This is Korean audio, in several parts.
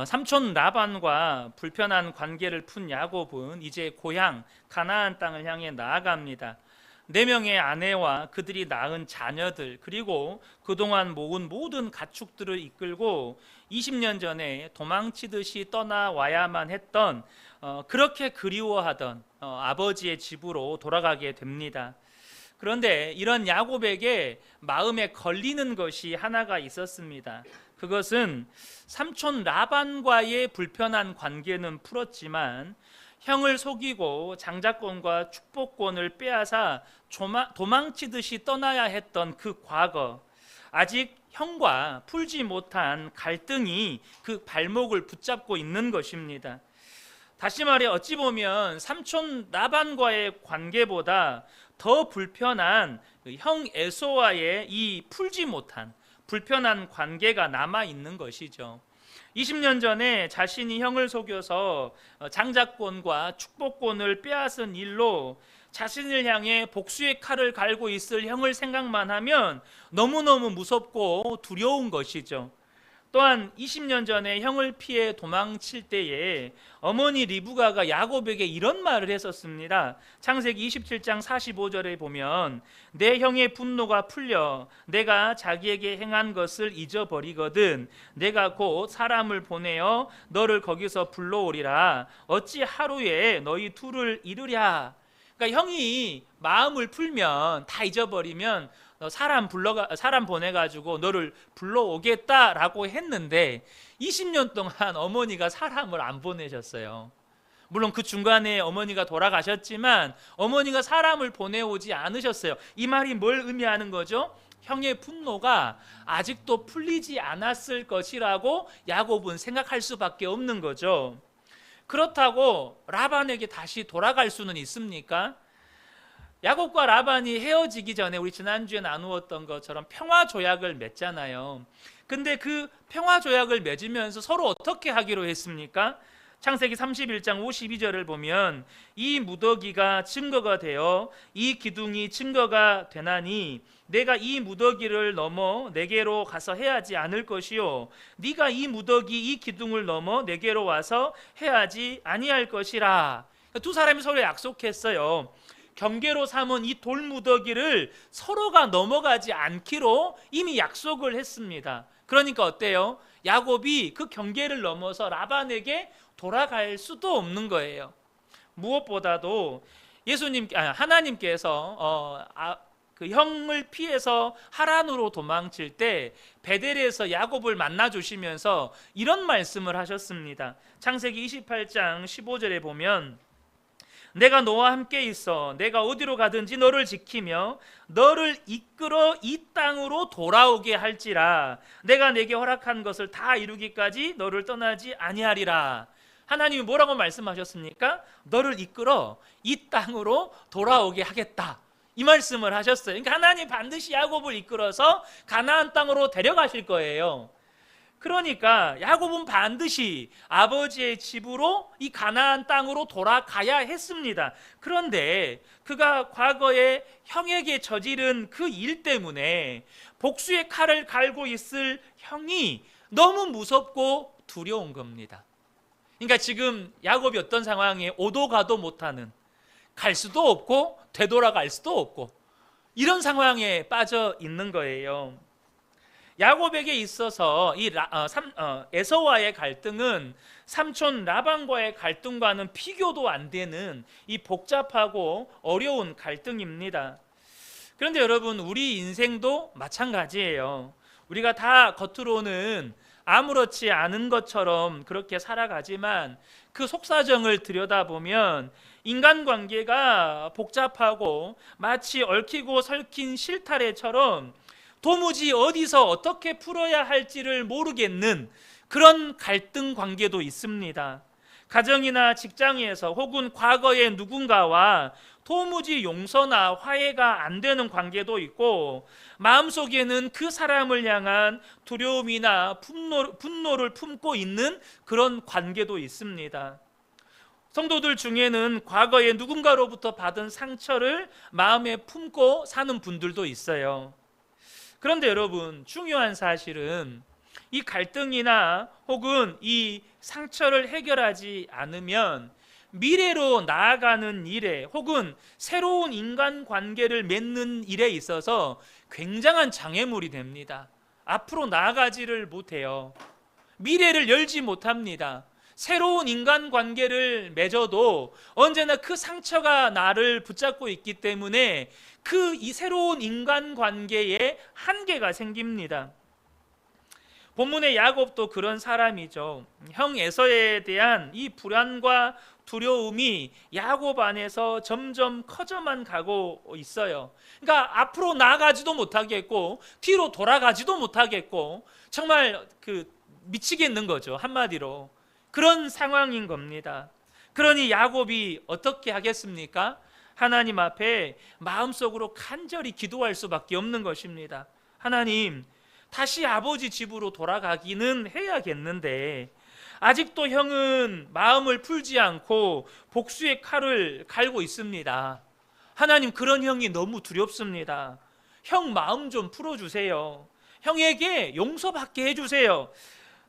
삼촌 라반과 불편한 관계를 푼 야곱은 이제 고향 가나안 땅을 향해 나아갑니다. 4명의 아내와 그들이 낳은 자녀들, 그리고 그동안 모은 모든 가축들을 이끌고 20년 전에 도망치듯이 떠나와야만 했던 그렇게 그리워하던 아버지의 집으로 돌아가게 됩니다. 그런데 이런 야곱에게 마음에 걸리는 것이 하나가 있었습니다. 그것은 삼촌 라반과의 불편한 관계는 풀었지만 형을 속이고 장자권과 축복권을 빼앗아 도망치듯이 떠나야 했던 그 과거, 아직 형과 풀지 못한 갈등이 그 발목을 붙잡고 있는 것입니다. 다시 말해 어찌 보면 삼촌 라반과의 관계보다 더 불편한 형 에서와의 이 풀지 못한 불편한 관계가 남아 있는 것이죠. 20년 전에 자신이 형을 속여서 장자권과 축복권을 빼앗은 일로 자신을 향해 복수의 칼을 갈고 있을 형을 생각만 하면 너무너무 무섭고 두려운 것이죠. 또한 20년 전에 형을 피해 도망칠 때에 어머니 리브가가 야곱에게 이런 말을 했었습니다. 창세기 27장 45절에 보면 내 형의 분노가 풀려 내가 자기에게 행한 것을 잊어버리거든 내가 곧 사람을 보내어 너를 거기서 불러오리라 어찌 하루에 너희 둘을 이루랴. 그러니까 형이 마음을 풀면 다 잊어버리면 사람 보내가지고 너를 불러오겠다라고 했는데 20년 동안 어머니가 사람을 안 보내셨어요. 물론 그 중간에 어머니가 돌아가셨지만 어머니가 사람을 보내오지 않으셨어요. 이 말이 뭘 의미하는 거죠? 형의 분노가 아직도 풀리지 않았을 것이라고 야곱은 생각할 수밖에 없는 거죠. 그렇다고 라반에게 다시 돌아갈 수는 있습니까? 야곱과 라반이 헤어지기 전에 우리 지난주에 나누었던 것처럼 평화 조약을 맺잖아요. 근데 그 평화 조약을 맺으면서 서로 어떻게 하기로 했습니까? 창세기 31장 52절을 보면 이 무더기가 증거가 되어 이 기둥이 증거가 되나니 내가 이 무더기를 넘어 내게로 가서 해하지 않을 것이요 네가 이 무더기 이 기둥을 넘어 내게로 와서 해하지 아니할 것이라. 두 사람이 서로 약속했어요. 경계로 삼은 이 돌무더기를 서로가 넘어가지 않기로 이미 약속을 했습니다. 그러니까 어때요? 야곱이 그 경계를 넘어서 라반에게 돌아갈 수도 없는 거예요. 무엇보다도 하나님께서 그 형을 피해서 하란으로 도망칠 때 베델에서 야곱을 만나 주시면서 이런 말씀을 하셨습니다. 창세기 28장 15절에 보면 내가 너와 함께 있어 내가 어디로 가든지 너를 지키며 너를 이끌어 이 땅으로 돌아오게 할지라 내가 내게 허락한 것을 다 이루기까지 너를 떠나지 아니하리라. 하나님이 뭐라고 말씀하셨습니까? 너를 이끌어 이 땅으로 돌아오게 하겠다, 이 말씀을 하셨어요. 그러니까 하나님 반드시 야곱을 이끌어서 가나안 땅으로 데려가실 거예요. 그러니까 야곱은 반드시 아버지의 집으로 이 가나안 땅으로 돌아가야 했습니다. 그런데 그가 과거에 형에게 저지른 그 일 때문에 복수의 칼을 갈고 있을 형이 너무 무섭고 두려운 겁니다. 그러니까 지금 야곱이 어떤 상황에 오도 가도 못하는, 갈 수도 없고 되돌아갈 수도 없고 이런 상황에 빠져 있는 거예요. 야곱에게 있어서 이 에서와의 갈등은 삼촌 라반과의 갈등과는 비교도 안 되는 이 복잡하고 어려운 갈등입니다. 그런데 여러분, 우리 인생도 마찬가지예요. 우리가 다 겉으로는 아무렇지 않은 것처럼 그렇게 살아가지만 그 속사정을 들여다보면 인간관계가 복잡하고 마치 얽히고 설킨 실타래처럼 도무지 어디서 어떻게 풀어야 할지를 모르겠는 그런 갈등 관계도 있습니다. 가정이나 직장에서 혹은 과거의 누군가와 도무지 용서나 화해가 안 되는 관계도 있고 마음속에는 그 사람을 향한 두려움이나 분노를 품고 있는 그런 관계도 있습니다. 성도들 중에는 과거에 누군가로부터 받은 상처를 마음에 품고 사는 분들도 있어요. 그런데 여러분, 중요한 사실은 이 갈등이나 혹은 이 상처를 해결하지 않으면 미래로 나아가는 일에 혹은 새로운 인간관계를 맺는 일에 있어서 굉장한 장애물이 됩니다. 앞으로 나아가지를 못해요. 미래를 열지 못합니다. 새로운 인간관계를 맺어도 언제나 그 상처가 나를 붙잡고 있기 때문에 이 새로운 인간관계에 한계가 생깁니다. 본문의 야곱도 그런 사람이죠. 형 에서에 대한 이 불안과 두려움이 야곱 안에서 점점 커져만 가고 있어요. 그러니까 앞으로 나아가지도 못하겠고 뒤로 돌아가지도 못하겠고 정말 미치겠는 거죠. 한마디로 그런 상황인 겁니다. 그러니 야곱이 어떻게 하겠습니까? 하나님 앞에 마음속으로 간절히 기도할 수밖에 없는 것입니다. 하나님, 다시 아버지 집으로 돌아가기는 해야겠는데 아직도 형은 마음을 풀지 않고 복수의 칼을 갈고 있습니다. 하나님, 그런 형이 너무 두렵습니다. 형 마음 좀 풀어주세요. 형에게 용서받게 해주세요.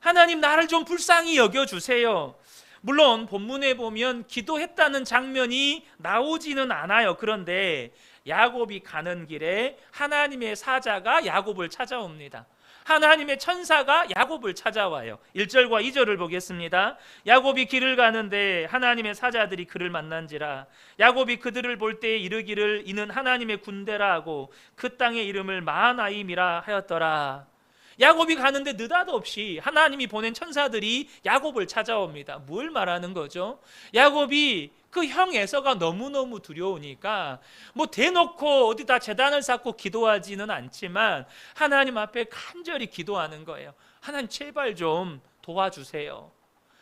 하나님, 나를 좀 불쌍히 여겨주세요. 물론 본문에 보면 기도했다는 장면이 나오지는 않아요. 그런데 야곱이 가는 길에 하나님의 사자가 야곱을 찾아옵니다. 하나님의 천사가 야곱을 찾아와요. 1절과 2절을 보겠습니다. 야곱이 길을 가는데 하나님의 사자들이 그를 만난지라. 야곱이 그들을 볼 때 이르기를 이는 하나님의 군대라 하고 그 땅의 이름을 마하나임이라 하였더라. 야곱이 가는데 느닷없이 하나님이 보낸 천사들이 야곱을 찾아옵니다. 뭘 말하는 거죠? 야곱이 그 형 에서가 너무너무 두려우니까 대놓고 어디다 제단을 쌓고 기도하지는 않지만 하나님 앞에 간절히 기도하는 거예요. 하나님, 제발 좀 도와주세요.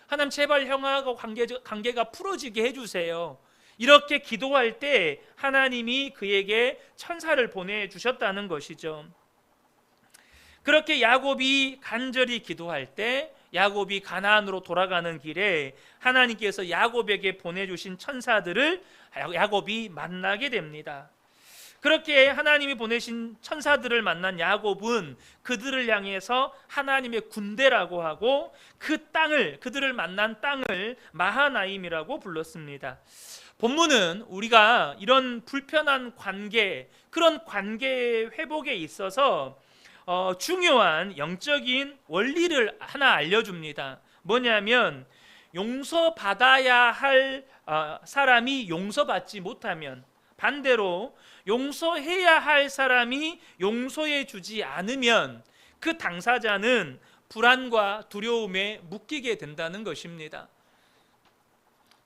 하나님, 제발 형하고 관계가 풀어지게 해주세요. 이렇게 기도할 때 하나님이 그에게 천사를 보내주셨다는 것이죠. 그렇게 야곱이 간절히 기도할 때 야곱이 가나안으로 돌아가는 길에 하나님께서 야곱에게 보내주신 천사들을 야곱이 만나게 됩니다. 그렇게 하나님이 보내신 천사들을 만난 야곱은 그들을 향해서 하나님의 군대라고 하고 그 땅을, 그들을 만난 땅을 마하나임이라고 불렀습니다. 본문은 우리가 이런 불편한 관계, 그런 관계 회복에 있어서 중요한 영적인 원리를 하나 알려줍니다. 뭐냐면 용서받아야 할 사람이 용서받지 못하면, 반대로 용서해야 할 사람이 용서해 주지 않으면 그 당사자는 불안과 두려움에 묶이게 된다는 것입니다.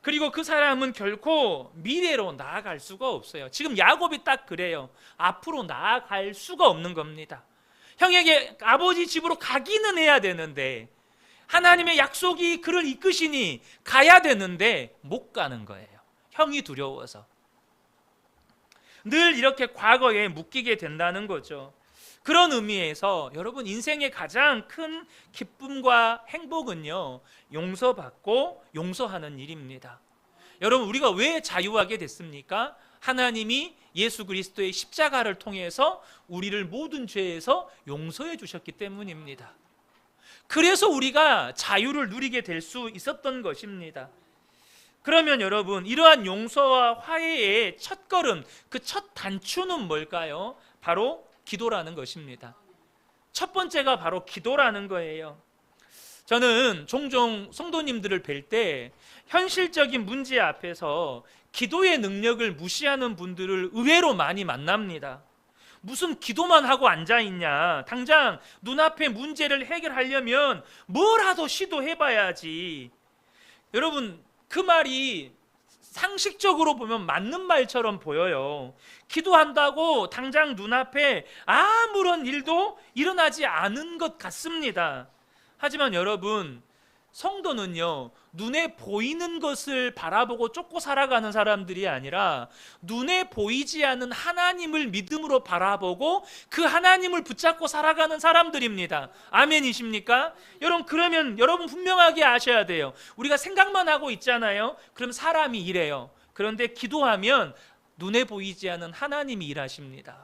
그리고 그 사람은 결코 미래로 나아갈 수가 없어요. 지금 야곱이 딱 그래요. 앞으로 나아갈 수가 없는 겁니다. 형에게 아버지 집으로 가기는 해야 되는데 하나님의 약속이 그를 이끄시니 가야 되는데 못 가는 거예요. 형이 두려워서. 늘 이렇게 과거에 묶이게 된다는 거죠. 그런 의미에서 여러분, 인생의 가장 큰 기쁨과 행복은요, 용서받고 용서하는 일입니다. 여러분, 우리가 왜 자유하게 됐습니까? 하나님이 예수 그리스도의 십자가를 통해서 우리를 모든 죄에서 용서해 주셨기 때문입니다. 그래서 우리가 자유를 누리게 될 수 있었던 것입니다. 그러면 여러분, 이러한 용서와 화해의 첫걸음, 그 첫 단추는 뭘까요? 바로 기도라는 것입니다. 첫 번째가 바로 기도라는 거예요. 저는 종종 성도님들을 뵐 때 현실적인 문제 앞에서 기도의 능력을 무시하는 분들을 의외로 많이 만납니다. 무슨 기도만 하고 앉아있냐, 당장 눈앞의 문제를 해결하려면 뭐라도 시도해봐야지. 여러분, 그 말이 상식적으로 보면 맞는 말처럼 보여요. 기도한다고 당장 눈앞에 아무런 일도 일어나지 않은 것 같습니다. 하지만 여러분, 성도는요, 눈에 보이는 것을 바라보고 쫓고 살아가는 사람들이 아니라 눈에 보이지 않는 하나님을 믿음으로 바라보고 그 하나님을 붙잡고 살아가는 사람들입니다. 아멘이십니까? 여러분, 그러면 여러분 분명하게 아셔야 돼요. 우리가 생각만 하고 있잖아요. 그럼 사람이 이래요. 그런데 기도하면 눈에 보이지 않는 하나님이 일하십니다.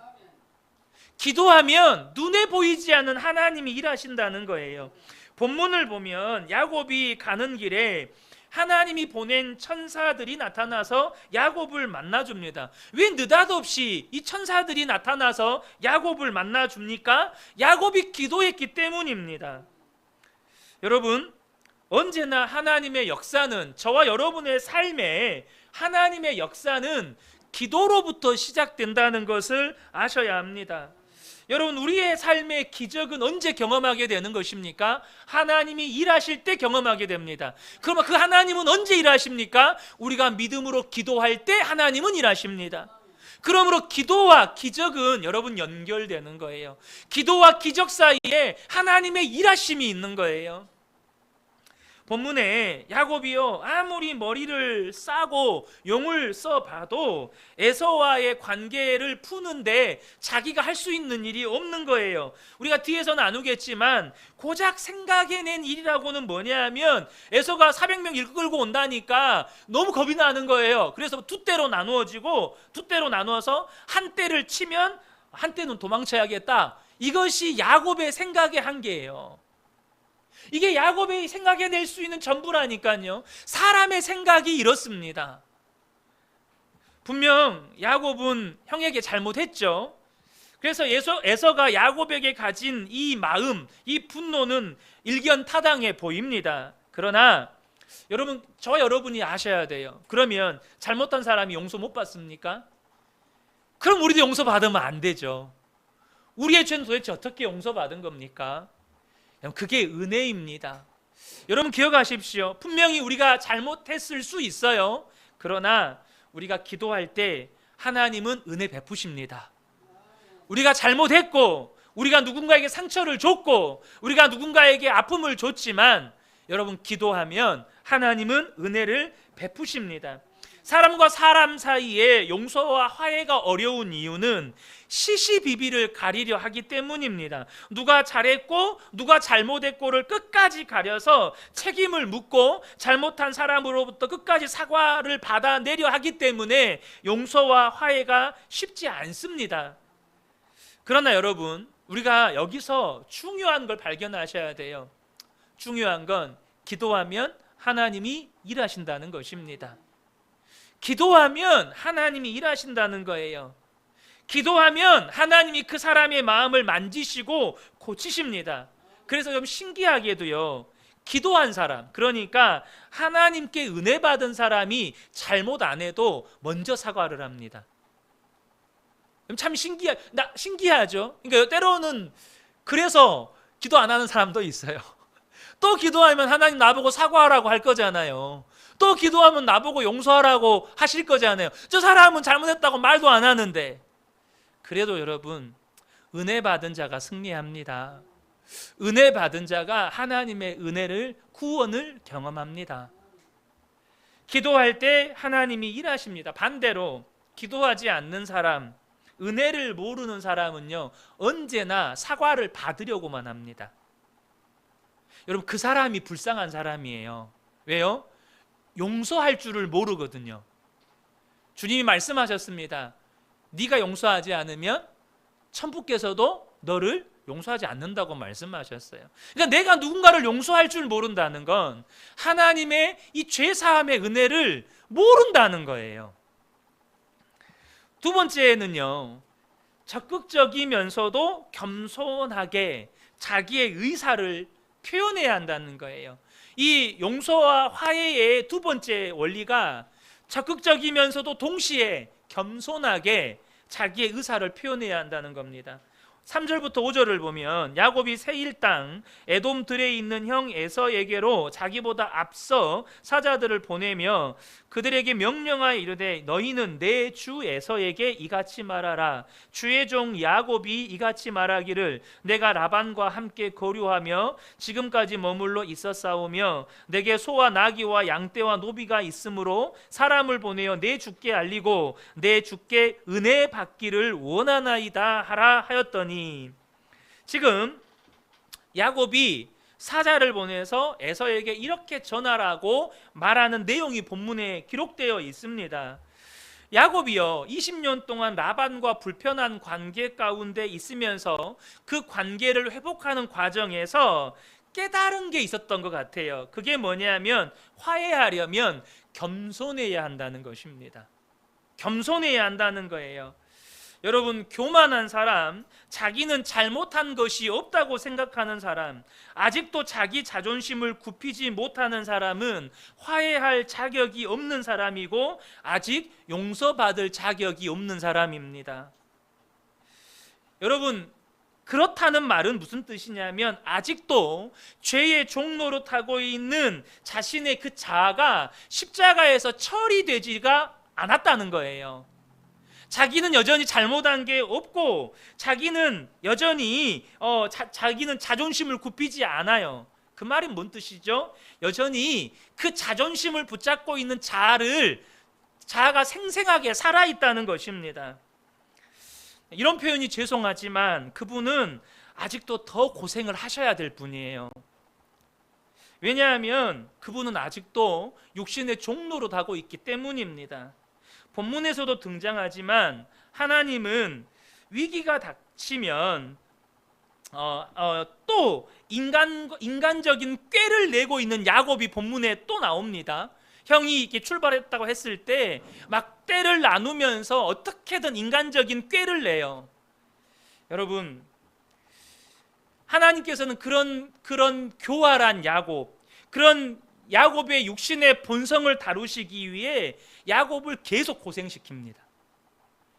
기도하면 눈에 보이지 않는 하나님이 일하신다는 거예요. 본문을 보면 야곱이 가는 길에 하나님이 보낸 천사들이 나타나서 야곱을 만나줍니다. 왜 느닷없이 이 천사들이 나타나서 야곱을 만나줍니까? 야곱이 기도했기 때문입니다. 여러분, 언제나 하나님의 역사는, 저와 여러분의 삶에 하나님의 역사는 기도로부터 시작된다는 것을 아셔야 합니다. 여러분, 우리의 삶의 기적은 언제 경험하게 되는 것입니까? 하나님이 일하실 때 경험하게 됩니다. 그러면 그 하나님은 언제 일하십니까? 우리가 믿음으로 기도할 때 하나님은 일하십니다. 그러므로 기도와 기적은 여러분 연결되는 거예요. 기도와 기적 사이에 하나님의 일하심이 있는 거예요. 본문에 야곱이요, 아무리 머리를 싸고 용을 써봐도 에서와의 관계를 푸는데 자기가 할 수 있는 일이 없는 거예요. 우리가 뒤에서 나누겠지만 고작 생각해낸 일이라고는 뭐냐면 에서가 400명 이끌고 온다니까 너무 겁이 나는 거예요. 그래서 두 대로 나누어지고, 두 대로 나누어서 한 대를 치면 한 대는 도망쳐야겠다. 이것이 야곱의 생각의 한계예요. 이게 야곱이 생각해낼 수 있는 전부라니까요. 사람의 생각이 이렇습니다. 분명 야곱은 형에게 잘못했죠. 그래서 에서가 야곱에게 가진 이 마음, 이 분노는 일견타당해 보입니다. 그러나 여러분, 저와 여러분이 아셔야 돼요. 그러면 잘못한 사람이 용서 못 받습니까? 그럼 우리도 용서받으면 안 되죠. 우리의 죄는 도대체 어떻게 용서받은 겁니까? 그게 은혜입니다. 여러분 기억하십시오. 분명히 우리가 잘못했을 수 있어요. 그러나 우리가 기도할 때 하나님은 은혜 베푸십니다. 우리가 잘못했고, 우리가 누군가에게 상처를 줬고, 우리가 누군가에게 아픔을 줬지만 여러분 기도하면 하나님은 은혜를 베푸십니다. 사람과 사람 사이에 용서와 화해가 어려운 이유는 시시비비를 가리려 하기 때문입니다. 누가 잘했고 누가 잘못했고를 끝까지 가려서 책임을 묻고 잘못한 사람으로부터 끝까지 사과를 받아내려 하기 때문에 용서와 화해가 쉽지 않습니다. 그러나 여러분, 우리가 여기서 중요한 걸 발견하셔야 돼요. 중요한 건 기도하면 하나님이 일하신다는 것입니다. 기도하면 하나님이 일하신다는 거예요. 기도하면 하나님이 그 사람의 마음을 만지시고 고치십니다. 그래서 좀 신기하게도요, 기도한 사람, 그러니까 하나님께 은혜 받은 사람이 잘못 안 해도 먼저 사과를 합니다. 참 신기하죠? 그러니까 때로는 그래서 기도 안 하는 사람도 있어요. 또 기도하면 하나님 나보고 사과하라고 할 거잖아요. 또 기도하면 나보고 용서하라고 하실 거잖아요. 저 사람은 잘못했다고 말도 안 하는데. 그래도 여러분, 은혜 받은 자가 승리합니다. 은혜 받은 자가 하나님의 은혜를, 구원을 경험합니다. 기도할 때 하나님이 일하십니다. 반대로 기도하지 않는 사람, 은혜를 모르는 사람은요, 언제나 사과를 받으려고만 합니다. 여러분, 그 사람이 불쌍한 사람이에요. 왜요? 용서할 줄을 모르거든요. 주님이 말씀하셨습니다. 네가 용서하지 않으면 천부께서도 너를 용서하지 않는다고 말씀하셨어요. 그러니까 내가 누군가를 용서할 줄 모른다는 건 하나님의 이 죄사함의 은혜를 모른다는 거예요. 두 번째는요, 적극적이면서도 겸손하게 자기의 의사를 표현해야 한다는 거예요. 이 용서와 화해의 두 번째 원리가 적극적이면서도 동시에 겸손하게 자기의 의사를 표현해야 한다는 겁니다. 3절부터 5절을 보면 야곱이 세일 땅 에돔 들에 있는 형 에서에게로 자기보다 앞서 사자들을 보내며 그들에게 명령하여 이르되 너희는 내 주 에서에게 이같이 말하라. 주의 종 야곱이 이같이 말하기를 내가 라반과 함께 거류하며 지금까지 머물러 있었사오며 내게 소와 나귀와 양떼와 노비가 있으므로 사람을 보내어 내 주께 알리고 내 주께 은혜 받기를 원하나이다 하라 하였더니, 지금 야곱이 사자를 보내서 에서에게 이렇게 전하라고 말하는 내용이 본문에 기록되어 있습니다. 야곱이요 20년 동안 라반과 불편한 관계 가운데 있으면서 그 관계를 회복하는 과정에서 깨달은 게 있었던 것 같아요. 그게 뭐냐면 화해하려면 겸손해야 한다는 것입니다. 겸손해야 한다는 거예요. 여러분, 교만한 사람, 자기는 잘못한 것이 없다고 생각하는 사람, 아직도 자기 자존심을 굽히지 못하는 사람은 화해할 자격이 없는 사람이고 아직 용서받을 자격이 없는 사람입니다. 여러분, 그렇다는 말은 무슨 뜻이냐면 아직도 죄의 종로로 타고 있는 자신의 그 자아가 십자가에서 처리되지가 않았다는 거예요. 자기는 여전히 잘못한 게 없고 자기는 여전히 자기는 자존심을 굽히지 않아요. 그 말이 뭔 뜻이죠? 여전히 그 자존심을 붙잡고 있는 자아가 생생하게 살아있다는 것입니다. 이런 표현이 죄송하지만 그분은 아직도 더 고생을 하셔야 될 분이에요. 왜냐하면 그분은 아직도 육신의 종로로 가고 있기 때문입니다. 본문에서도 등장하지만 하나님은 위기가 닥치면 또 인간적인 꾀를 내고 있는 야곱이 본문에 또 나옵니다. 형이 이렇게 출발했다고 했을 때 막 떼를 나누면서 어떻게든 인간적인 꾀를 내요. 여러분, 하나님께서는 그런 교활한 야곱, 그런 야곱의 육신의 본성을 다루시기 위해 야곱을 계속 고생시킵니다.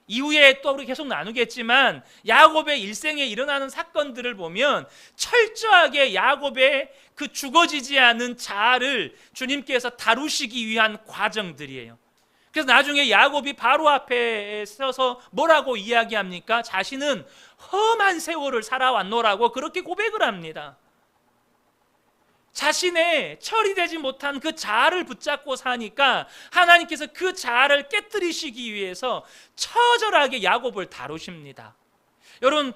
이후에 또 우리 계속 나누겠지만 야곱의 일생에 일어나는 사건들을 보면 철저하게 야곱의 그 죽어지지 않은 자아를 주님께서 다루시기 위한 과정들이에요. 그래서 나중에 야곱이 바로 앞에 서서 뭐라고 이야기합니까? 자신은 험한 세월을 살아왔노라고 그렇게 고백을 합니다. 자신의 처리되지 못한 그 자아를 붙잡고 사니까 하나님께서 그 자아를 깨뜨리시기 위해서 처절하게 야곱을 다루십니다. 여러분,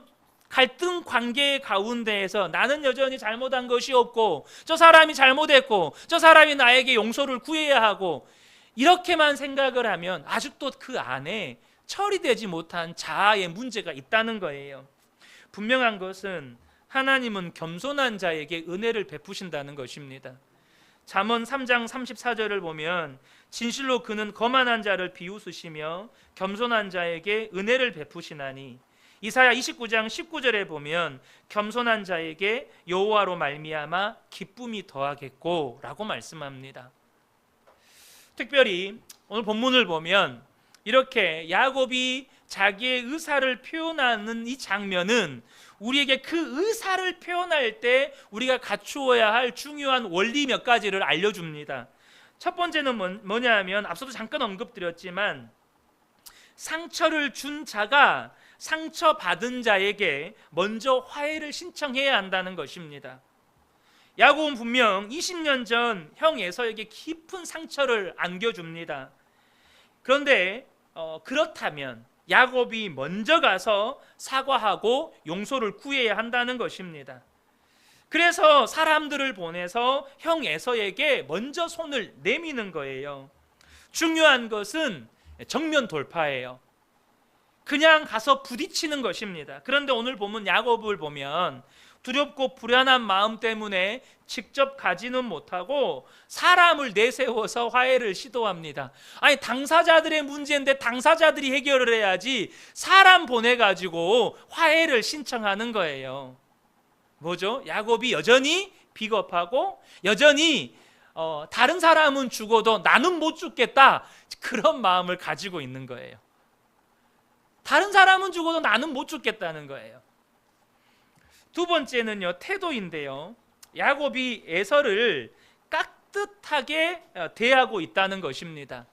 갈등 관계 가운데에서 나는 여전히 잘못한 것이 없고 저 사람이 잘못했고 저 사람이 나에게 용서를 구해야 하고 이렇게만 생각을 하면 아직도 그 안에 처리되지 못한 자아의 문제가 있다는 거예요. 분명한 것은 하나님은 겸손한 자에게 은혜를 베푸신다는 것입니다. 잠언 3장 34절을 보면 진실로 그는 거만한 자를 비웃으시며 겸손한 자에게 은혜를 베푸시나니, 이사야 29장 19절에 보면 겸손한 자에게 여호와로 말미암아 기쁨이 더하겠고 라고 말씀합니다. 특별히 오늘 본문을 보면 이렇게 야곱이 자기의 의사를 표현하는 이 장면은 우리에게 그 의사를 표현할 때 우리가 갖추어야 할 중요한 원리 몇 가지를 알려줍니다. 첫 번째는 뭐냐 하면 앞서도 잠깐 언급드렸지만 상처를 준 자가 상처받은 자에게 먼저 화해를 신청해야 한다는 것입니다. 야곱은 분명 20년 전 형 에서에게 깊은 상처를 안겨줍니다. 그런데 그렇다면 야곱이 먼저 가서 사과하고 용서를 구해야 한다는 것입니다. 그래서 사람들을 보내서 형 에서에게 먼저 손을 내미는 거예요. 중요한 것은 정면 돌파예요. 그냥 가서 부딪히는 것입니다. 그런데 오늘 보면 야곱을 보면 두렵고 불안한 마음 때문에 직접 가지는 못하고 사람을 내세워서 화해를 시도합니다. 아니, 당사자들의 문제인데 당사자들이 해결을 해야지 사람 보내가지고 화해를 신청하는 거예요. 뭐죠? 야곱이 여전히 비겁하고 여전히 다른 사람은 죽어도 나는 못 죽겠다, 그런 마음을 가지고 있는 거예요. 다른 사람은 죽어도 나는 못 죽겠다는 거예요. 두 번째는요, 태도인데요. 야곱이 에서를 깍듯하게 대하고 있다는 것입니다.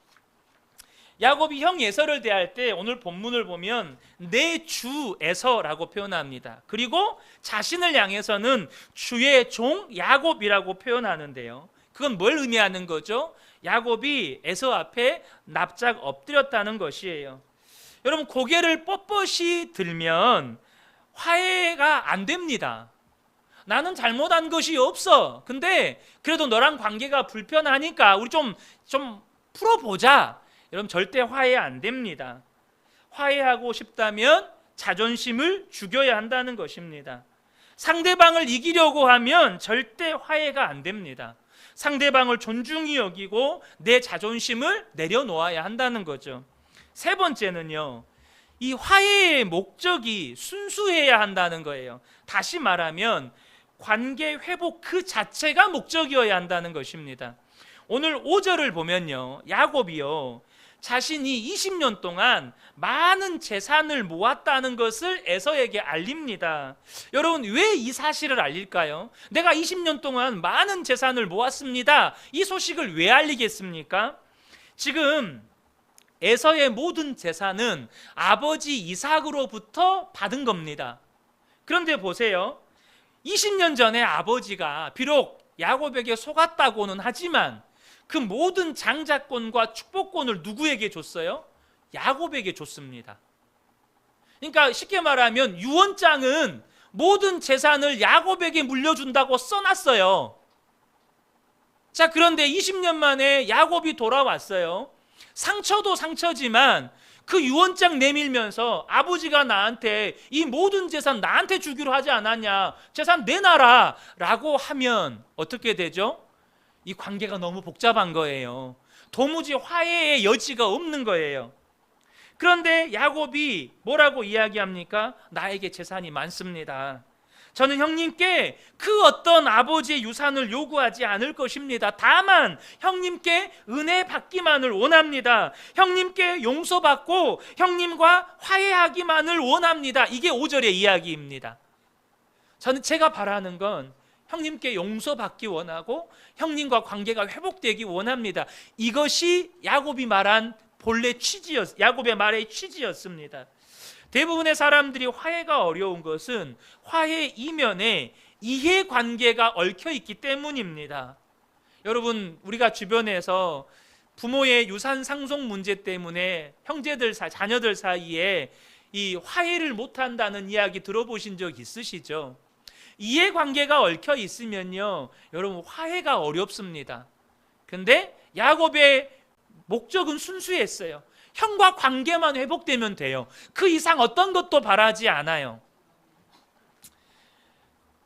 야곱이 형 에서를 대할 때 오늘 본문을 보면 내 주 에서라고 표현합니다. 그리고 자신을 향해서는 주의 종 야곱이라고 표현하는데요. 그건 뭘 의미하는 거죠? 야곱이 에서 앞에 납작 엎드렸다는 것이에요. 여러분, 고개를 뻣뻣이 들면 화해가 안 됩니다. 나는 잘못한 것이 없어. 근데 그래도 너랑 관계가 불편하니까 우리 좀 풀어보자. 여러분 절대 화해 안 됩니다. 화해하고 싶다면 자존심을 죽여야 한다는 것입니다. 상대방을 이기려고 하면 절대 화해가 안 됩니다. 상대방을 존중히 여기고 내 자존심을 내려놓아야 한다는 거죠. 세 번째는요, 이 화해의 목적이 순수해야 한다는 거예요. 다시 말하면 관계 회복 그 자체가 목적이어야 한다는 것입니다. 오늘 5절을 보면요, 야곱이요, 자신이 20년 동안 많은 재산을 모았다는 것을 에서에게 알립니다. 여러분, 왜 이 사실을 알릴까요? 내가 20년 동안 많은 재산을 모았습니다. 이 소식을 왜 알리겠습니까? 지금 에서의 모든 재산은 아버지 이삭으로부터 받은 겁니다. 그런데 보세요. 20년 전에 아버지가 비록 야곱에게 속았다고는 하지만 그 모든 장자권과 축복권을 누구에게 줬어요? 야곱에게 줬습니다. 그러니까 쉽게 말하면 유언장은 모든 재산을 야곱에게 물려준다고 써놨어요. 자, 그런데 20년 만에 야곱이 돌아왔어요. 상처도 상처지만 그 유언장 내밀면서 아버지가 나한테 이 모든 재산 나한테 주기로 하지 않았냐, 재산 내놔라 라고 하면 어떻게 되죠? 이 관계가 너무 복잡한 거예요. 도무지 화해의 여지가 없는 거예요. 그런데 야곱이 뭐라고 이야기합니까? 나에게 재산이 많습니다. 저는 형님께 그 어떤 아버지의 유산을 요구하지 않을 것입니다. 다만 형님께 은혜 받기만을 원합니다. 형님께 용서받고 형님과 화해하기만을 원합니다. 이게 5절의 이야기입니다. 제가 바라는 건 형님께 용서받기 원하고 형님과 관계가 회복되기 원합니다. 이것이 야곱이 말한 본래 야곱의 말의 취지였습니다. 대부분의 사람들이 화해가 어려운 것은 화해 이면에 이해관계가 얽혀있기 때문입니다. 여러분, 우리가 주변에서 부모의 유산 상속 문제 때문에 자녀들 사이에 이 화해를 못한다는 이야기 들어보신 적 있으시죠? 이해관계가 얽혀 있으면요, 여러분, 화해가 어렵습니다. 근데 야곱의 목적은 순수했어요. 형과 관계만 회복되면 돼요. 그 이상 어떤 것도 바라지 않아요.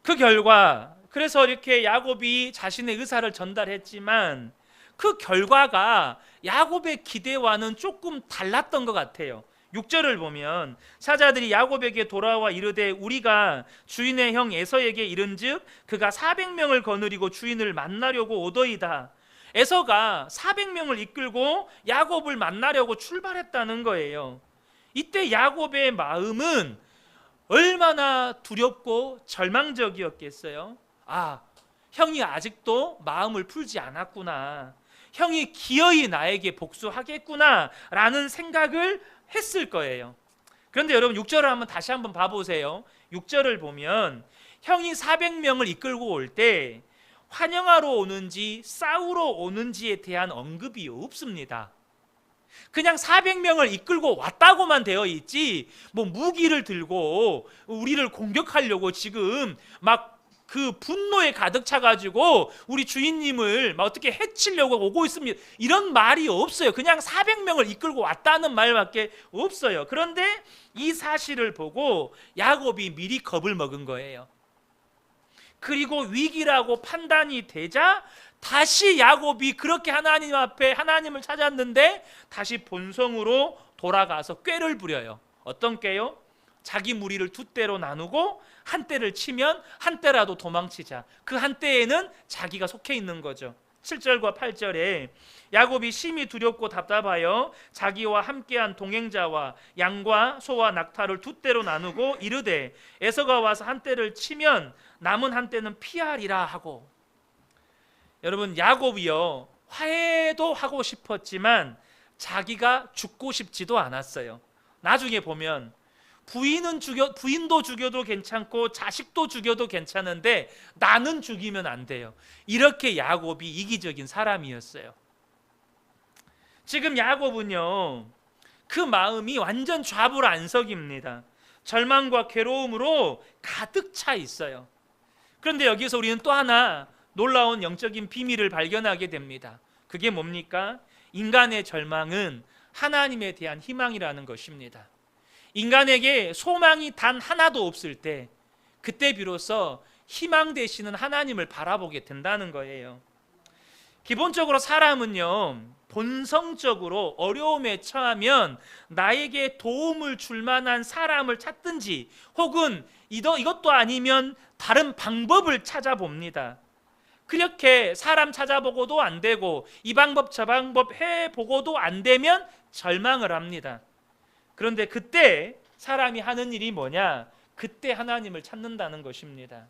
그 결과, 그래서 이렇게 야곱이 자신의 의사를 전달했지만 그 결과가 야곱의 기대와는 조금 달랐던 것 같아요. 6절을 보면 사자들이 야곱에게 돌아와 이르되 우리가 주인의 형 에서에게 이른즉 그가 400명을 거느리고 주인을 만나려고 오더이다. 에서가 400명을 이끌고 야곱을 만나려고 출발했다는 거예요. 이때 야곱의 마음은 얼마나 두렵고 절망적이었겠어요. 아, 형이 아직도 마음을 풀지 않았구나. 형이 기어이 나에게 복수하겠구나 라는 생각을 했을 거예요. 그런데 여러분 6절을 다시 한번 봐보세요. 6절을 보면 형이 400명을 이끌고 올 때 환영하러 오는지 싸우러 오는지에 대한 언급이 없습니다. 그냥 400명을 이끌고 왔다고만 되어 있지 뭐 무기를 들고 우리를 공격하려고 지금 막 그 분노에 가득 차가지고 우리 주인님을 막 어떻게 해치려고 오고 있습니다. 이런 말이 없어요. 그냥 400명을 이끌고 왔다는 말밖에 없어요. 그런데 이 사실을 보고 야곱이 미리 겁을 먹은 거예요. 그리고 위기라고 판단이 되자 다시 야곱이 그렇게 하나님 앞에 하나님을 찾았는데 다시 본성으로 돌아가서 꾀를 부려요. 어떤 꾀요? 자기 무리를 두 떼로 나누고 한 떼를 치면 한 떼라도 도망치자. 그 한 떼에는 자기가 속해 있는 거죠. 7절과 8절에 야곱이 심히 두렵고 답답하여 자기와 함께한 동행자와 양과 소와 낙타를 두 떼로 나누고 이르되 에서가 와서 한 떼를 치면 남은 한 떼는 피하리라 하고. 여러분, 야곱이요, 화해도 하고 싶었지만 자기가 죽고 싶지도 않았어요. 나중에 보면 부인도 죽여도 괜찮고 자식도 죽여도 괜찮은데 나는 죽이면 안 돼요. 이렇게 야곱이 이기적인 사람이었어요. 지금 야곱은요, 그 마음이 완전 좌불안석입니다. 절망과 괴로움으로 가득 차 있어요. 그런데 여기서 우리는 또 하나 놀라운 영적인 비밀을 발견하게 됩니다. 그게 뭡니까? 인간의 절망은 하나님에 대한 희망이라는 것입니다. 인간에게 소망이 단 하나도 없을 때, 그때 비로소 희망 되시는 하나님을 바라보게 된다는 거예요. 기본적으로 사람은요, 본성적으로 어려움에 처하면 나에게 도움을 줄 만한 사람을 찾든지, 혹은 이것도 아니면 다른 방법을 찾아봅니다. 그렇게 사람 찾아보고도 안 되고 이 방법 저 방법 해보고도 안 되면 절망을 합니다. 그런데 그때 사람이 하는 일이 뭐냐? 그때 하나님을 찾는다는 것입니다.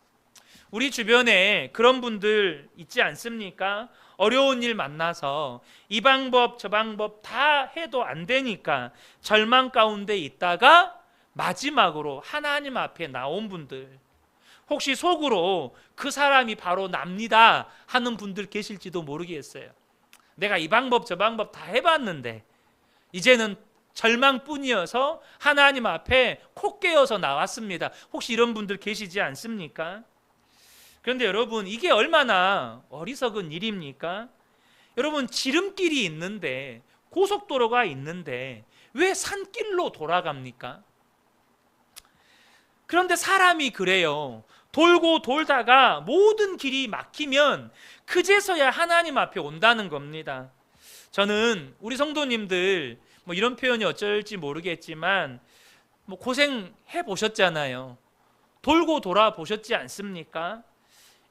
우리 주변에 그런 분들 있지 않습니까? 어려운 일 만나서 이 방법 저 방법 다 해도 안 되니까 절망 가운데 있다가 마지막으로 하나님 앞에 나온 분들, 혹시 속으로 그 사람이 바로 납니다 하는 분들 계실지도 모르겠어요. 내가 이 방법 저 방법 다 해봤는데 이제는 절망뿐이어서 하나님 앞에 코 깨어서 나왔습니다. 혹시 이런 분들 계시지 않습니까? 그런데 여러분, 이게 얼마나 어리석은 일입니까? 여러분, 지름길이 있는데, 고속도로가 있는데 왜 산길로 돌아갑니까? 그런데 사람이 그래요. 돌고 돌다가 모든 길이 막히면 그제서야 하나님 앞에 온다는 겁니다. 저는 우리 성도님들 이런 표현이 어쩔지 모르겠지만 고생해 보셨잖아요. 돌고 돌아 보셨지 않습니까?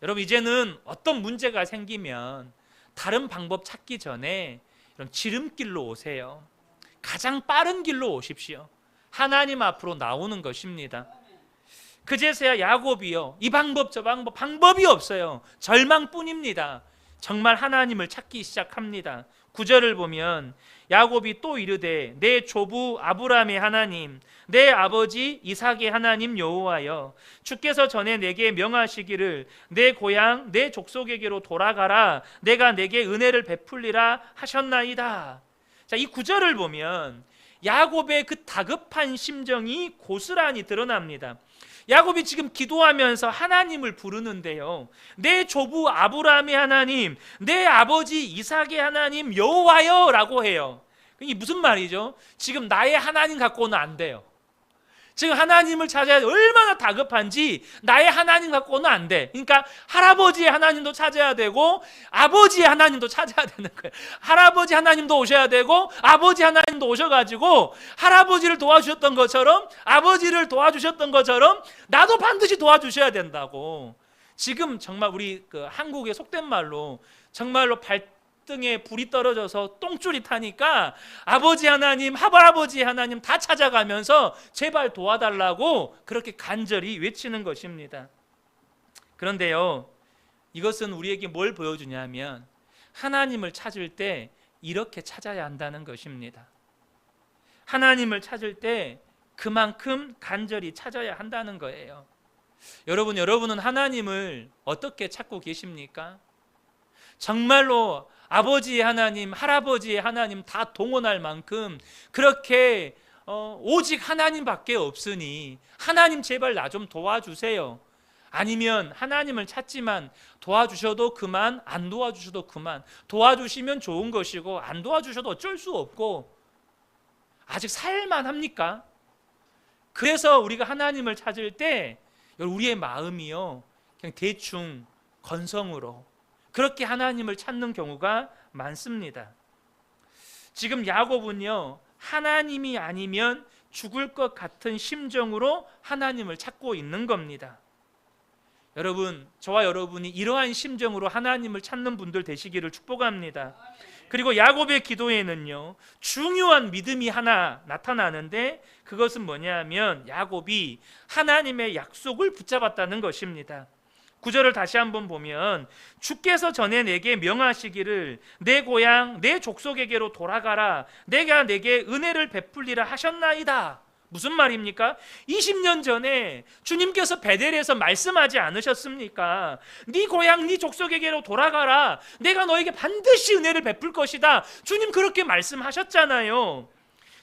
여러분, 이제는 어떤 문제가 생기면 다른 방법 찾기 전에 이런 지름길로 오세요. 가장 빠른 길로 오십시오. 하나님 앞으로 나오는 것입니다. 그제서야 야곱이요, 이 방법 저 방법, 방법이 없어요. 절망뿐입니다. 정말 하나님을 찾기 시작합니다. 9절을 보면 야곱이 또 이르되 내 조부 아브라함의 하나님, 내 아버지 이삭의 하나님 여호와여, 주께서 전에 내게 명하시기를 내 고향 내 족속에게로 돌아가라, 내가 내게 은혜를 베풀리라 하셨나이다. 자, 이 9절을 보면 야곱의 그 다급한 심정이 고스란히 드러납니다. 야곱이 지금 기도하면서 하나님을 부르는데요, 내 조부 아브라함의 하나님, 내 아버지 이삭의 하나님 여호와여 라고 해요. 이게 무슨 말이죠? 지금 나의 하나님 갖고는 안 돼요. 지금 하나님을 찾아야 얼마나 다급한지 나의 하나님 갖고는 안 돼. 그러니까 할아버지의 하나님도 찾아야 되고 아버지의 하나님도 찾아야 되는 거예요. 할아버지 하나님도 오셔야 되고 아버지 하나님도 오셔가지고 할아버지를 도와주셨던 것처럼 아버지를 도와주셨던 것처럼 나도 반드시 도와주셔야 된다고. 지금 정말 우리 한국의 속된 말로 정말로 발등에 불이 떨어져서 똥줄이 타니까 아버지 하나님, 할아버지 하나님 다 찾아가면서 제발 도와달라고 그렇게 간절히 외치는 것입니다. 그런데요, 이것은 우리에게 뭘 보여주냐면 하나님을 찾을 때 이렇게 찾아야 한다는 것입니다. 하나님을 찾을 때 그만큼 간절히 찾아야 한다는 거예요. 여러분은 하나님을 어떻게 찾고 계십니까? 정말로 아버지의 하나님, 할아버지의 하나님 다 동원할 만큼 그렇게 오직 하나님밖에 없으니 하나님 제발 나 좀 도와주세요. 아니면 하나님을 찾지만 도와주셔도 그만, 안 도와주셔도 그만. 도와주시면 좋은 것이고 안 도와주셔도 어쩔 수 없고, 아직 살만합니까? 그래서 우리가 하나님을 찾을 때 우리의 마음이요, 그냥 대충 건성으로 그렇게 하나님을 찾는 경우가 많습니다. 지금 야곱은요, 하나님이 아니면 죽을 것 같은 심정으로 하나님을 찾고 있는 겁니다. 여러분, 저와 여러분이 이러한 심정으로 하나님을 찾는 분들 되시기를 축복합니다. 그리고 야곱의 기도에는요, 중요한 믿음이 하나 나타나는데 그것은 뭐냐면 야곱이 하나님의 약속을 붙잡았다는 것입니다. 9절을 다시 한번 보면 주께서 전에 내게 명하시기를 내 고향 내 족속에게로 돌아가라, 내가 내게 은혜를 베풀리라 하셨나이다. 무슨 말입니까? 20년 전에 주님께서 베델에서 말씀하지 않으셨습니까? 네 고향 네 족속에게로 돌아가라, 내가 너에게 반드시 은혜를 베풀 것이다. 주님 그렇게 말씀하셨잖아요.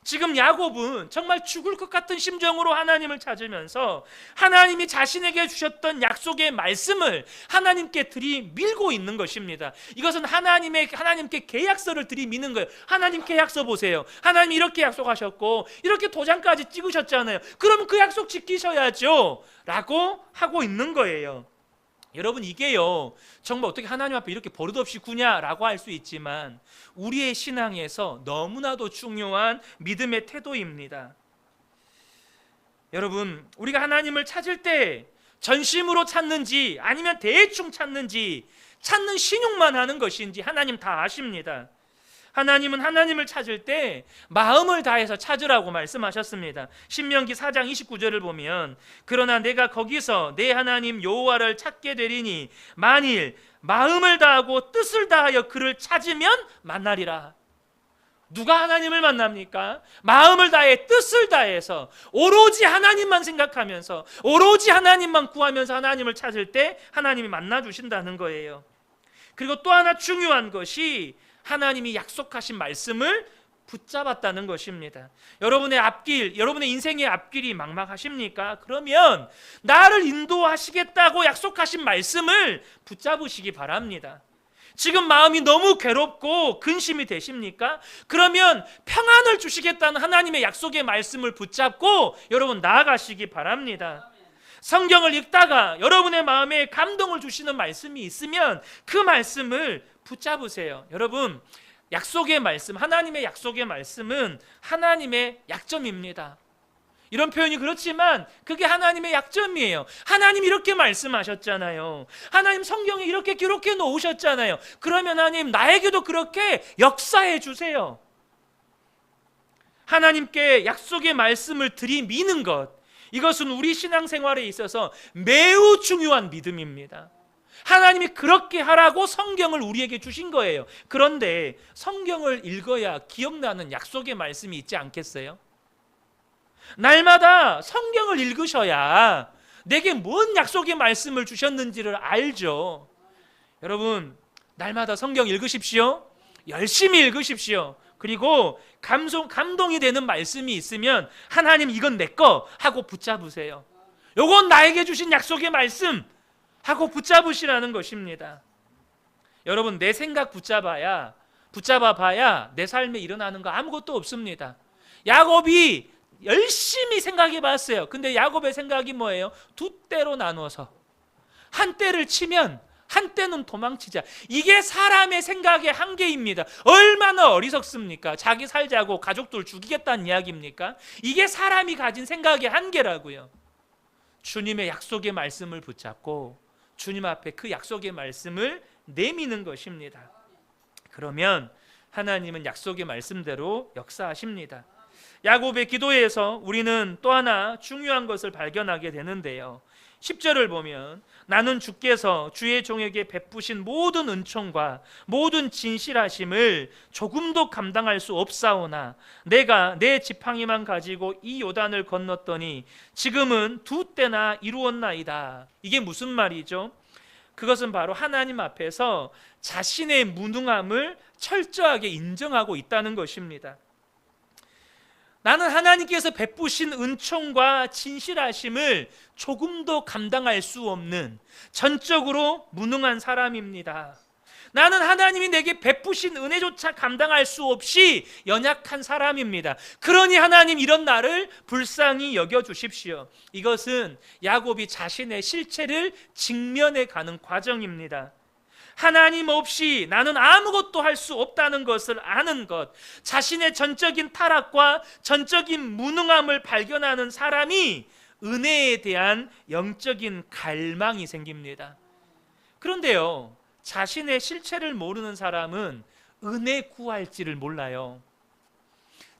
지금 야곱은 정말 죽을 것 같은 심정으로 하나님을 찾으면서 하나님이 자신에게 주셨던 약속의 말씀을 하나님께 들이밀고 있는 것입니다. 이것은 하나님께 계약서를 들이미는 거예요. 하나님 계약서 보세요. 하나님 이렇게 약속하셨고 이렇게 도장까지 찍으셨잖아요. 그럼 그 약속 지키셔야죠 라고 하고 있는 거예요. 여러분, 이게요 정말 어떻게 하나님 앞에 이렇게 버릇없이 구냐라고 할 수 있지만 우리의 신앙에서 너무나도 중요한 믿음의 태도입니다. 여러분, 우리가 하나님을 찾을 때 전심으로 찾는지 아니면 대충 찾는지, 찾는 신용만 하는 것인지 하나님 다 아십니다. 하나님은 하나님을 찾을 때 마음을 다해서 찾으라고 말씀하셨습니다. 신명기 4장 29절을 보면 그러나 내가 거기서 내 하나님 여호와를 찾게 되리니 만일 마음을 다하고 뜻을 다하여 그를 찾으면 만나리라. 누가 하나님을 만납니까? 마음을 다해 뜻을 다해서 오로지 하나님만 생각하면서 오로지 하나님만 구하면서 하나님을 찾을 때 하나님이 만나 주신다는 거예요. 그리고 또 하나 중요한 것이 하나님이 약속하신 말씀을 붙잡았다는 것입니다. 여러분의 앞길, 여러분의 인생의 앞길이 막막하십니까? 그러면 나를 인도하시겠다고 약속하신 말씀을 붙잡으시기 바랍니다. 지금 마음이 너무 괴롭고 근심이 되십니까? 그러면 평안을 주시겠다는 하나님의 약속의 말씀을 붙잡고 여러분 나아가시기 바랍니다. 성경을 읽다가 여러분의 마음에 감동을 주시는 말씀이 있으면 그 말씀을 붙잡으세요. 여러분, 약속의 말씀, 하나님의 약속의 말씀은 하나님의 약점입니다. 이런 표현이 그렇지만 그게 하나님의 약점이에요. 하나님 이렇게 말씀하셨잖아요. 하나님 성경에 이렇게 기록해 놓으셨잖아요. 그러면 하나님 나에게도 그렇게 역사해 주세요. 하나님께 약속의 말씀을 들이미는 것, 이것은 우리 신앙생활에 있어서 매우 중요한 믿음입니다. 하나님이 그렇게 하라고 성경을 우리에게 주신 거예요. 그런데 성경을 읽어야 기억나는 약속의 말씀이 있지 않겠어요? 날마다 성경을 읽으셔야 내게 뭔 약속의 말씀을 주셨는지를 알죠. 여러분, 날마다 성경 읽으십시오. 열심히 읽으십시오. 그리고 감동이 되는 말씀이 있으면 하나님 이건 내 거 하고 붙잡으세요. 요건 나에게 주신 약속의 말씀 하고 붙잡으시라는 것입니다. 여러분, 내 생각 붙잡아봐야 내 삶에 일어나는 거 아무것도 없습니다. 야곱이 열심히 생각해 봤어요. 근데 야곱의 생각이 뭐예요? 두 때로 나누어서 한 때를 치면 한 때는 도망치자. 이게 사람의 생각의 한계입니다. 얼마나 어리석습니까? 자기 살자고 가족들 죽이겠다는 이야기입니까? 이게 사람이 가진 생각의 한계라고요. 주님의 약속의 말씀을 붙잡고 주님 앞에 그 약속의 말씀을 내미는 것입니다. 그러면 하나님은 약속의 말씀대로 역사하십니다. 야곱의 기도에서 우리는 또 하나 중요한 것을 발견하게 되는데요. 10절을 보면 나는 주께서 주의 종에게 베푸신 모든 은총과 모든 진실하심을 조금도 감당할 수 없사오나 내가 내 지팡이만 가지고 이 요단을 건넜더니 지금은 두 때나 이루었나이다. 이게 무슨 말이죠? 그것은 바로 하나님 앞에서 자신의 무능함을 철저하게 인정하고 있다는 것입니다. 나는 하나님께서 베푸신 은총과 진실하심을 조금도 감당할 수 없는 전적으로 무능한 사람입니다. 나는 하나님이 내게 베푸신 은혜조차 감당할 수 없이 연약한 사람입니다. 그러니 하나님 이런 나를 불쌍히 여겨주십시오. 이것은 야곱이 자신의 실체를 직면해 가는 과정입니다. 하나님 없이 나는 아무것도 할 수 없다는 것을 아는 것, 자신의 전적인 타락과 전적인 무능함을 발견하는 사람이 은혜에 대한 영적인 갈망이 생깁니다. 그런데요, 자신의 실체를 모르는 사람은 은혜 구할지를 몰라요.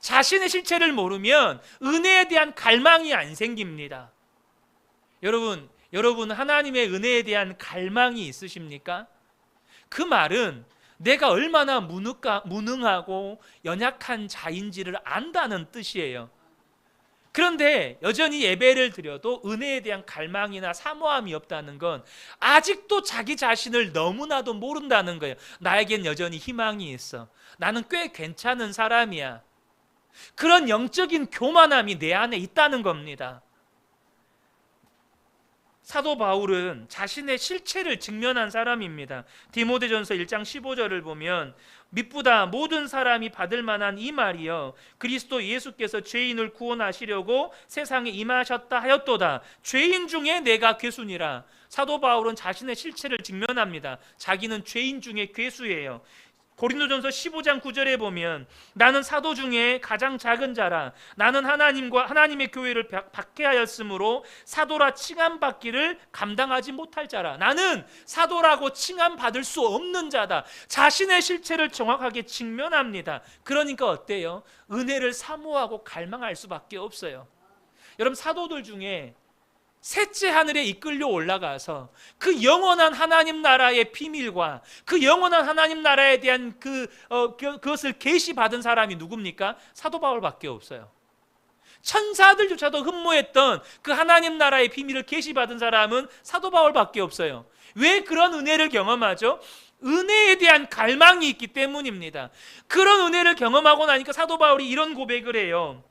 자신의 실체를 모르면 은혜에 대한 갈망이 안 생깁니다. 여러분 하나님의 은혜에 대한 갈망이 있으십니까? 그 말은 내가 얼마나 무능하고 연약한 자인지를 안다는 뜻이에요. 그런데 여전히 예배를 드려도 은혜에 대한 갈망이나 사모함이 없다는 건 아직도 자기 자신을 너무나도 모른다는 거예요. 나에겐 여전히 희망이 있어. 나는 꽤 괜찮은 사람이야. 그런 영적인 교만함이 내 안에 있다는 겁니다. 사도 바울은 자신의 실체를 직면한 사람입니다. 디모데전서 1장 15절을 보면 미쁘다 모든 사람이 받을 만한 이 말이여 그리스도 예수께서 죄인을 구원하시려고 세상에 임하셨다 하였도다. 죄인 중에 내가 괴수니라. 사도 바울은 자신의 실체를 직면합니다. 자기는 죄인 중에 괴수예요. 고린도전서 15장 9절에 보면 나는 사도 중에 가장 작은 자라. 나는 하나님과 하나님의 교회를 박해하였으므로 사도라 칭함받기를 감당하지 못할 자라. 나는 사도라고 칭함받을 수 없는 자다. 자신의 실체를 정확하게 직면합니다. 그러니까 어때요? 은혜를 사모하고 갈망할 수밖에 없어요. 여러분, 사도들 중에 셋째 하늘에 이끌려 올라가서 그 영원한 하나님 나라의 비밀과 그 영원한 하나님 나라에 대한 그것을 계시받은 사람이 누굽니까? 사도 바울밖에 없어요. 천사들조차도 흠모했던 그 하나님 나라의 비밀을 계시받은 사람은 사도 바울밖에 없어요. 왜 그런 은혜를 경험하죠? 은혜에 대한 갈망이 있기 때문입니다. 그런 은혜를 경험하고 나니까 사도 바울이 이런 고백을 해요.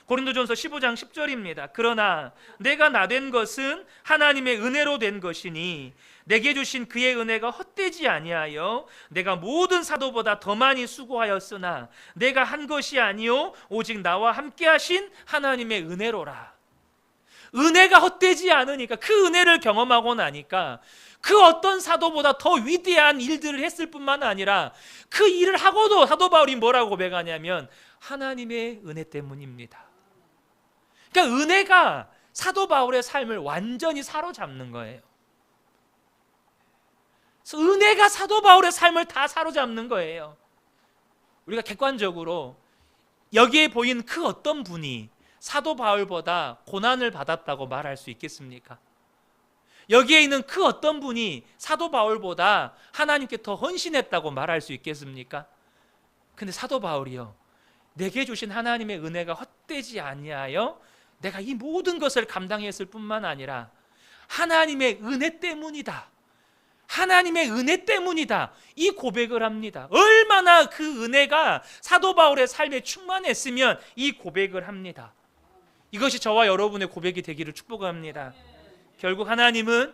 고린도전서 15장 10절입니다. 그러나 내가 나된 것은 하나님의 은혜로 된 것이니 내게 주신 그의 은혜가 헛되지 아니하여 내가 모든 사도보다 더 많이 수고하였으나 내가 한 것이 아니요 오직 나와 함께 하신 하나님의 은혜로라. 은혜가 헛되지 않으니까, 그 은혜를 경험하고 나니까 그 어떤 사도보다 더 위대한 일들을 했을 뿐만 아니라 그 일을 하고도 사도 바울이 뭐라고 고백하냐면 하나님의 은혜 때문입니다. 그러니까 은혜가 사도 바울의 삶을 완전히 사로잡는 거예요. 그래서 은혜가 사도 바울의 삶을 다 사로잡는 거예요. 우리가 객관적으로 여기에 보인 그 어떤 분이 사도 바울보다 고난을 받았다고 말할 수 있겠습니까? 여기에 있는 그 어떤 분이 사도 바울보다 하나님께 더 헌신했다고 말할 수 있겠습니까? 근데 사도 바울이요, 내게 주신 하나님의 은혜가 헛되지 아니하여 내가 이 모든 것을 감당했을 뿐만 아니라 하나님의 은혜 때문이다, 하나님의 은혜 때문이다, 이 고백을 합니다. 얼마나 그 은혜가 사도 바울의 삶에 충만했으면 이 고백을 합니다. 이것이 저와 여러분의 고백이 되기를 축복합니다. 결국 하나님은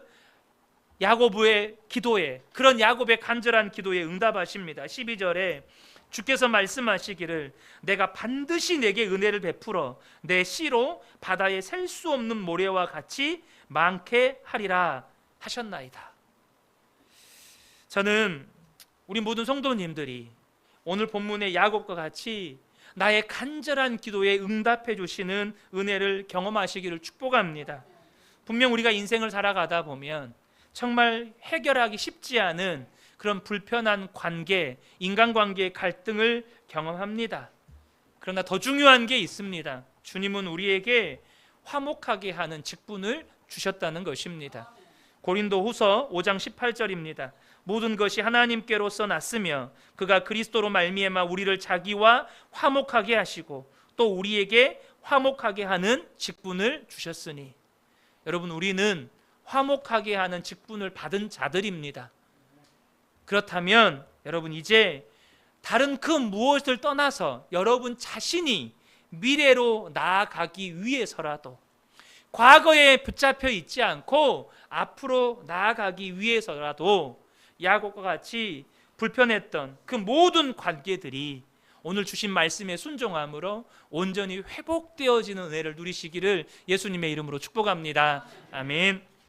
야고보의 기도에, 그런 야곱의 간절한 기도에 응답하십니다. 12절에 주께서 말씀하시기를 내가 반드시 내게 은혜를 베풀어 내 씨로 바다에 셀 수 없는 모래와 같이 많게 하리라 하셨나이다. 저는 우리 모든 성도님들이 오늘 본문의 야곱과 같이 나의 간절한 기도에 응답해 주시는 은혜를 경험하시기를 축복합니다. 분명 우리가 인생을 살아가다 보면 정말 해결하기 쉽지 않은 그런 불편한 관계, 인간관계의 갈등을 경험합니다. 그러나 더 중요한 게 있습니다. 주님은 우리에게 화목하게 하는 직분을 주셨다는 것입니다. 고린도후서 5장 18절입니다. 모든 것이 하나님께로서 났으며 그가 그리스도로 말미암아 우리를 자기와 화목하게 하시고 또 우리에게 화목하게 하는 직분을 주셨으니, 여러분, 우리는 화목하게 하는 직분을 받은 자들입니다. 그렇다면 여러분, 이제 다른 그 무엇을 떠나서 여러분 자신이 미래로 나아가기 위해서라도, 과거에 붙잡혀 있지 않고 앞으로 나아가기 위해서라도 야곱과 같이 불편했던 그 모든 관계들이 오늘 주신 말씀에 순종함으로 온전히 회복되어지는 은혜를 누리시기를 예수님의 이름으로 축복합니다. 아멘.